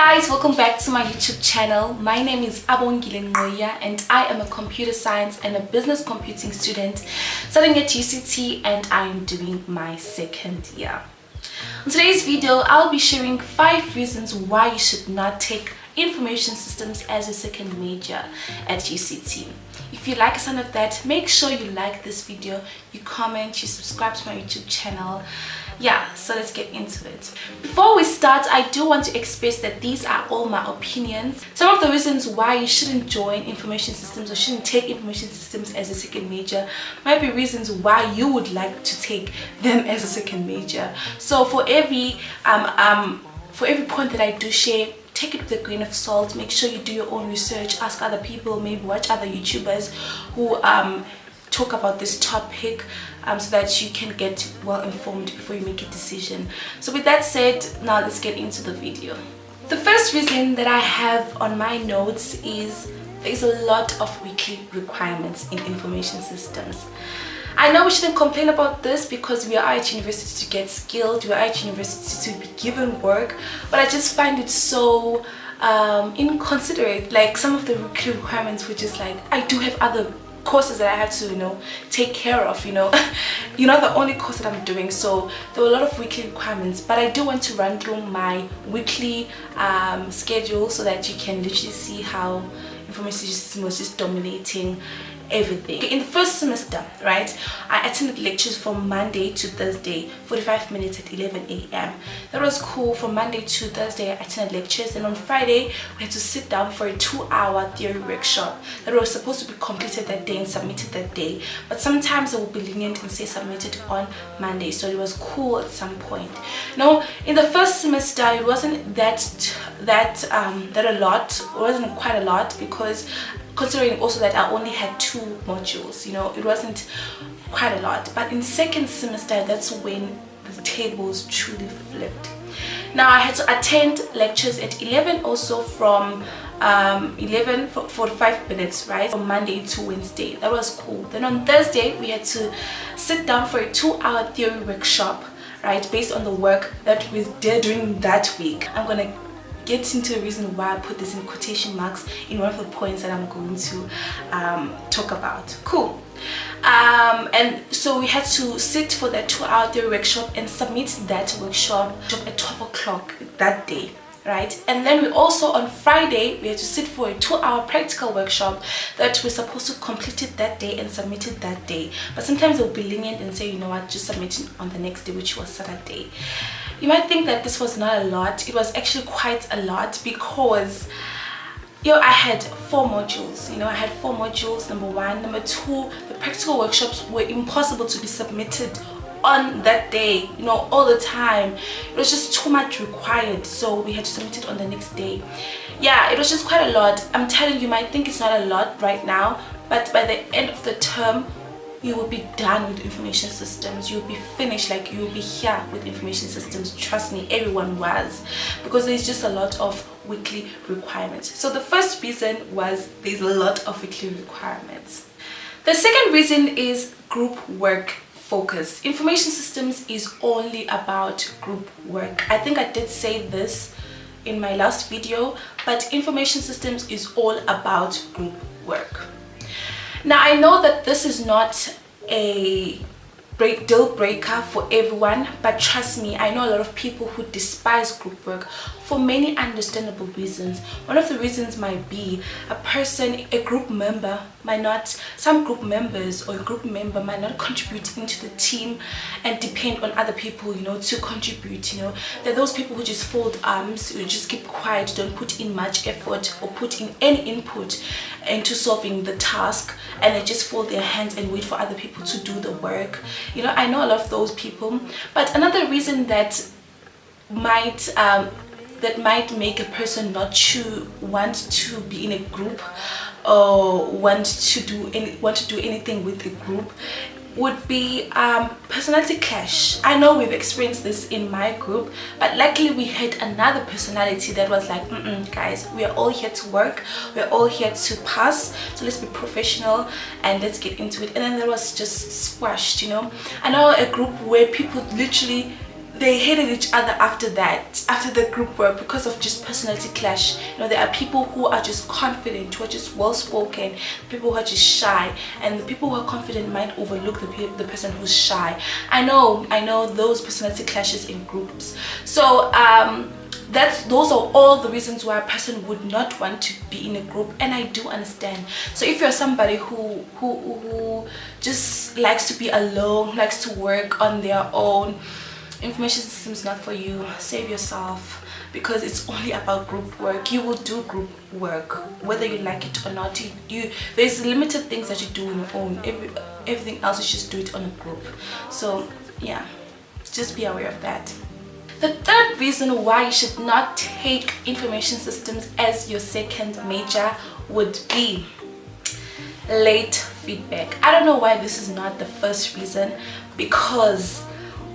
guys, welcome back to my YouTube channel. My name is Abongile Ngoya and I am a computer science and a business computing student studying at UCT, and I am doing my second year. In today's video, I'll be sharing 5 reasons why you should not take information systems as a second major at UCT. If you like some of that, make sure you like this video, you comment, you subscribe to my YouTube channel. Yeah, so let's get into it. Before we start, I do want to express that these are all my opinions. Some of the reasons why you shouldn't join information systems or shouldn't take information systems as a second major might be reasons why you would like to take them as a second major. So for every point that I do share, take it with a grain of salt. Make sure you do your own research, ask other people, maybe watch other YouTubers who talk about this topic, so that you can get well informed before you make a decision. So with that said, now let's get into the video. The first reason that I have on my notes is there's a lot of weekly requirements in information systems. I know we shouldn't complain about this because we are at university to get skilled, we are at university to be given work, but I just find it so inconsiderate. Like, some of the weekly requirements were just like, I do have other courses that I have to take care of, you're not the only course that I'm doing. So there were a lot of weekly requirements, but I do want to run through my weekly schedule so that you can literally see how information system was just dominating everything. In the first semester, right, I attended lectures from Monday to Thursday, 45 minutes at 11 a.m. That was cool. From Monday to Thursday I attended lectures, and on Friday we had to sit down for a 2-hour theory workshop that was supposed to be completed that day and submitted that day, but sometimes they will be lenient and say submitted on Monday, so it was cool at some point. Now in the first semester it wasn't that a lot. It wasn't quite a lot, because considering also that I only had 2 modules, it wasn't quite a lot. But in second semester, that's when the tables truly flipped. Now I had to attend lectures at 11, also from 11 for 45 minutes, right, from Monday to Wednesday. That was cool. Then on Thursday we had to sit down for a 2-hour theory workshop, right, based on the work that we did during that week. I'm gonna get into the reason why I put this in quotation marks in one of the points that I'm going to talk about. Cool. And so we had to sit for that 2-hour theory workshop and submit that workshop at 12 o'clock that day, right? And then we also, on Friday, we had to sit for a 2-hour practical workshop that we're supposed to complete it that day and submit it that day. But sometimes they'll be lenient and say, you know what, just submit it on the next day, which was Saturday. You might think that this was not a lot. It was actually quite a lot, because I had 4 modules. I had 4 modules, number 1. Number 2, the practical workshops were impossible to be submitted on that day, all the time. It was just too much required, so we had to submit it on the next day. Yeah, it was just quite a lot. I'm telling you, you might think it's not a lot right now, but by the end of the term you will be done with information systems. You'll be finished, like you'll be here with information systems. Trust me, everyone was, because there's just a lot of weekly requirements. So the first reason was there's a lot of weekly requirements. The second reason is group work focus. Information systems is only about group work. I think I did say this in my last video, but information systems is all about group work. Now I know that this is not a deal breaker for everyone, but trust me, I know a lot of people who despise group work for many understandable reasons. One of the reasons might be some group members or a group member might not contribute into the team and depend on other people, to contribute. There are those people who just fold arms, who just keep quiet, don't put in much effort or put in any input into solving the task, and they just fold their hands and wait for other people to do the work. I know a lot of those people. But another reason that might make a person not to want to be in a group or want to do anything with a group would be personality clash. I know we've experienced this in my group, but luckily we had another personality that was like, guys, we are all here to work, we're all here to pass, so let's be professional and let's get into it. And then there was just squashed. I know a group where people literally they hated each other after that, after the group work, because of just personality clash. You know, there are people who are just confident, who are just well-spoken, people who are just shy, and the people who are confident might overlook the person who's shy. I know those personality clashes in groups. So those are all the reasons why a person would not want to be in a group, and I do understand. So if you're somebody who just likes to be alone, likes to work on their own, information system is not for you. Save yourself, because it's only about group work. You will do group work whether you like it or not. There's limited things that you do on your own. Everything else, you just do it on a group. So yeah, just be aware of that. The third reason why you should not take information systems as your second major would be late feedback. I don't know why this is not the first reason, because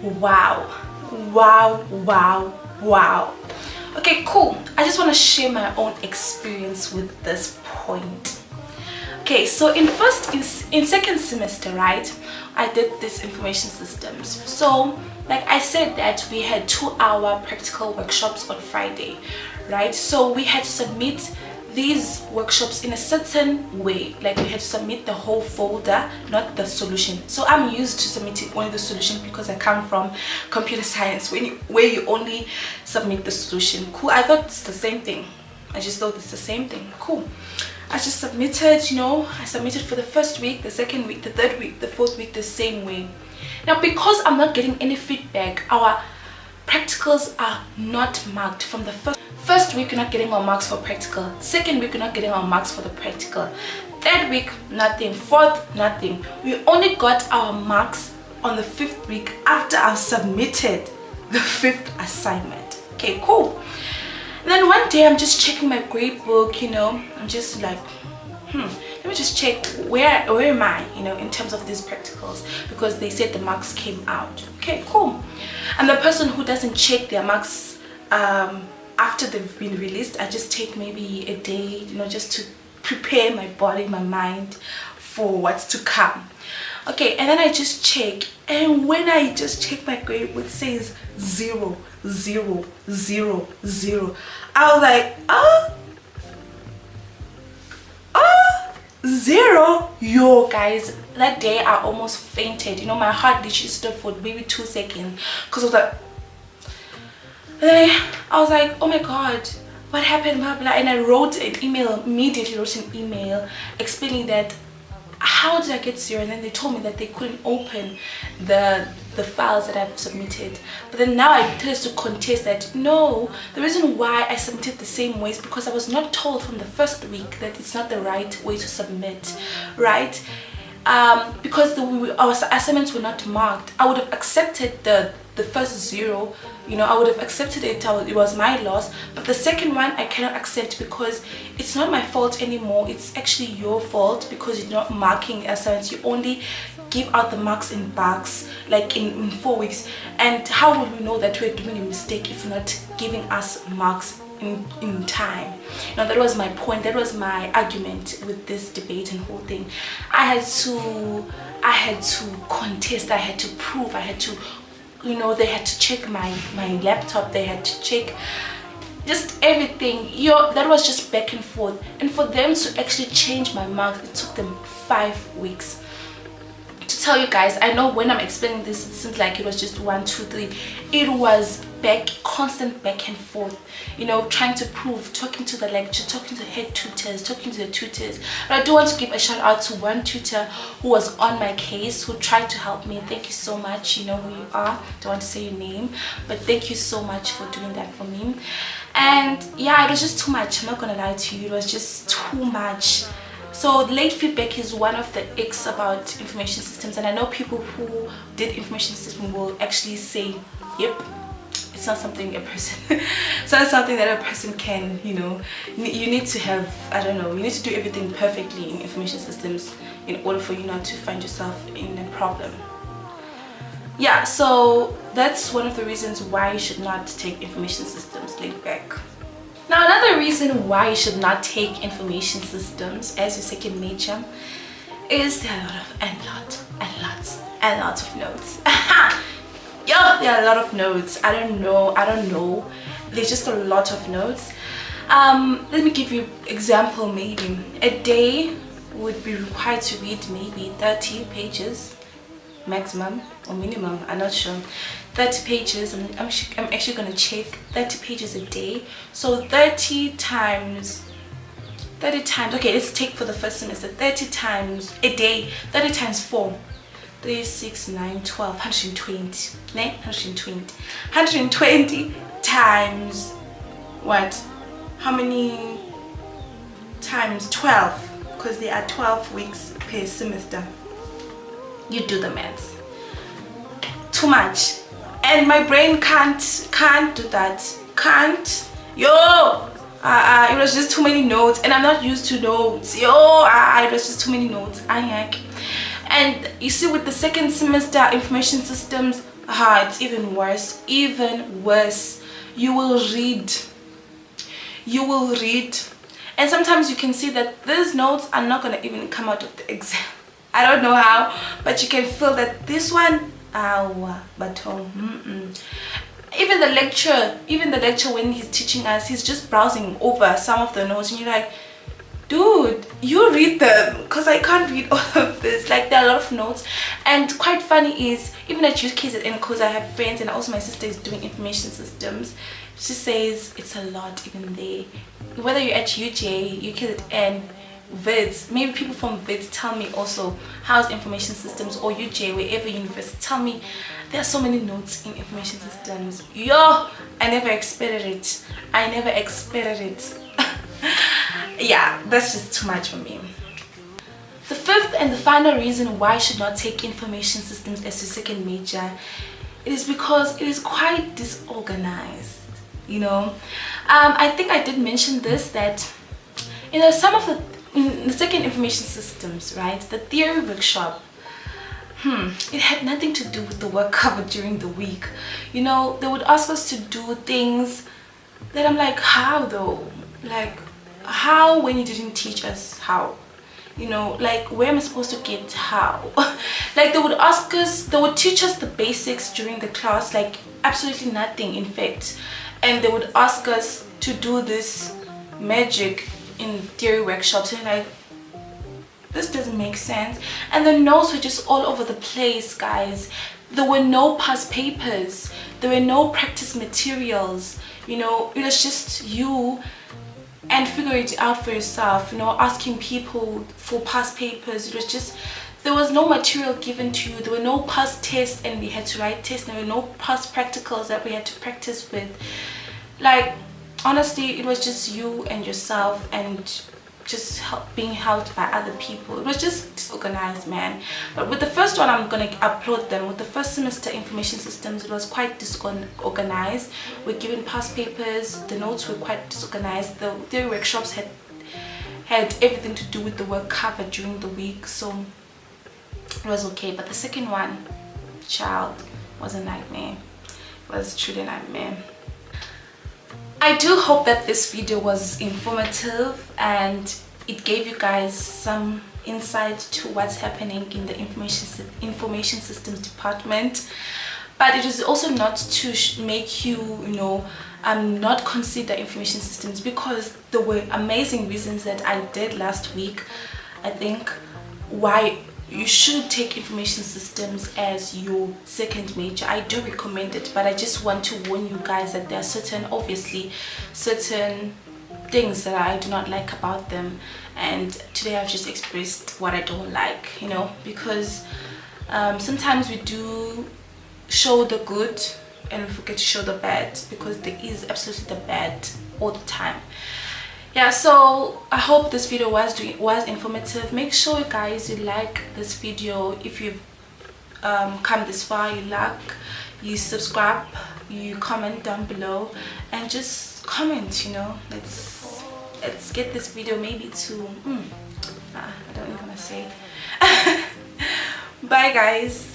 wow. Okay, cool. I just want to share my own experience with this point. Okay, so in second semester, right, I did this information systems. So like I said, that we had 2-hour practical workshops on Friday, right? So we had to submit these workshops in a certain way. Like we had to submit the whole folder, not the solution. So I'm used to submitting only the solution because I come from computer science, where you only submit the solution. Cool. I thought it's the same thing. I just thought it's the same thing. Cool. I just submitted, you know, I submitted for the first week, the second week, the third week, the fourth week, the same way. Now, because I'm not getting any feedback, our practicals are not marked. From the first week, you're not getting our marks for practical. Second week, you're not getting our marks for the practical. Third week, nothing. Fourth, nothing. We only got our marks on the 5th week after I've submitted the 5th assignment. Okay, cool. And then one day I'm just checking my grade book, you know, I'm just like, let me just check where am I, you know, in terms of these practicals, because they said the marks came out. Okay, cool. And the person who doesn't check their marks after they've been released, I just take maybe a day, you know, just to prepare my body, my mind for what's to come. Okay, and then I just check, and when I just check my grade book, it says 0, 0, 0, 0. I was like, 0. Yo guys, that day I almost fainted. You know, my heart literally stopped for maybe 2 seconds, because I was like, and then I was like, oh my god, what happened, blah blah. And I wrote an email, immediately wrote an email explaining that how did I get 0, and then they told me that they couldn't open the files that I've submitted. But then now I tend to contest that no, the reason why I submitted the same way is because I was not told from the first week that it's not the right way to submit, right? Because our assignments were not marked. I would have accepted the first 0, you know, I would have accepted it. It was my loss. But the second one I cannot accept, because it's not my fault anymore. It's actually your fault, because you're not marking assignments. You only give out the marks in bulks, like in 4 weeks. And how would we know that we're doing a mistake if you're not giving us marks in time? Now that was my point, that was my argument with this debate and whole thing. I had to contest, I had to prove, I had to, you know, they had to check my laptop, they had to check just everything. That was just back and forth, and for them to actually change my marks, it took them 5 weeks. To tell you guys, I know when I'm explaining this, it seems like it was just 1, 2, 3. It was constant back and forth, you know, trying to prove, talking to the lecturer, talking to the head tutors, talking to the tutors. But I do want to give a shout out to one tutor who was on my case, who tried to help me. Thank you so much. You know who you are, don't want to say your name, but thank you so much for doing that for me. And yeah, it was just too much, I'm not gonna lie to you, it was just too much. So late feedback is one of the icks about information systems, and I know people who did information system will actually say, yep, it's not something a person it's not something that a person can, you know, you need to have, I don't know, you need to do everything perfectly in information systems in order for you not to find yourself in a problem. Yeah, so that's one of the reasons why you should not take information systems laid back. Now, another reason why you should not take information systems as your second major is there are a lot of notes. Yo, there are a lot of notes. I don't know, there's just a lot of notes. Let me give you example. Maybe a day would be required to read maybe 30 pages maximum or minimum, I'm not sure. 30 pages, and I'm actually going to check. 30 pages a day, so 30 times, okay, let's take for the first semester 30 times a day, 30 times 4, 3, 6, 9, 12, 120, 120 times what? How many times? 12, because there are 12 weeks per semester. You do the maths. Too much, and my brain can't do that. It was just too many notes, and I'm not used to notes. It was just too many notes. And you see, with the second semester information systems, it's even worse. You will read, and sometimes you can see that these notes are not going to even come out of the exam. I don't know how, but you can feel that this one, even the lecture when he's teaching us, he's just browsing over some of the notes, and you're like, dude, you read them, because I can't read all of this. Like, there are a lot of notes. And quite funny is, even at UCT, because I have friends, and also my sister is doing information systems, she says it's a lot even there. Whether you're at UJ, UKZN, VIDS, maybe people from VIDS tell me also how's information systems, or UJ, wherever university, tell me there are so many notes in information systems. I never expected it. Yeah, that's just too much for me. The fifth and the final reason why I should not take information systems as your second major is because it is quite disorganized. I think I did mention this, that some of in the second information systems, right, the theory workshop, it had nothing to do with the work covered during the week. They would ask us to do things that I'm like, how though? Like, how, when you didn't teach us how? Like, where am I supposed to get how? Like, they would teach us the basics during the class, like absolutely nothing, in fact. And they would ask us to do this magic in theory workshops, and like, this doesn't make sense. And the notes were just all over the place, guys. There were no past papers, there were no practice materials. It was just you and figure it out for yourself, asking people for past papers. It was just, there was no material given to you. There were no past tests, and we had to write tests. There were no past practicals that we had to practice with. Like, honestly, it was just you and yourself, and just being helped by other people. It was just disorganized, man. But with the first one, I'm gonna upload them. With the first semester information systems, it was quite disorganized. We're given past papers, the notes were quite disorganized. The theory workshops had everything to do with the work covered during the week, so it was okay. But the second one, child, was a nightmare. It was truly a nightmare. I do hope that this video was informative and it gave you guys some insight to what's happening in the information systems department. But it is also not to make you, not consider information systems, because there were amazing reasons that I did last week, I think, why you should take information systems as your second major. I do recommend it, but I just want to warn you guys that there are certain things that I do not like about them, and today I've just expressed what I don't like, because sometimes we do show the good and we forget to show the bad, because there is absolutely the bad all the time. Yeah, so I hope this video was informative. Make sure, guys, you like this video. If you've come this far, you subscribe, you comment down below, and just comment. Let's get this video maybe to I don't even want to say. Bye, guys.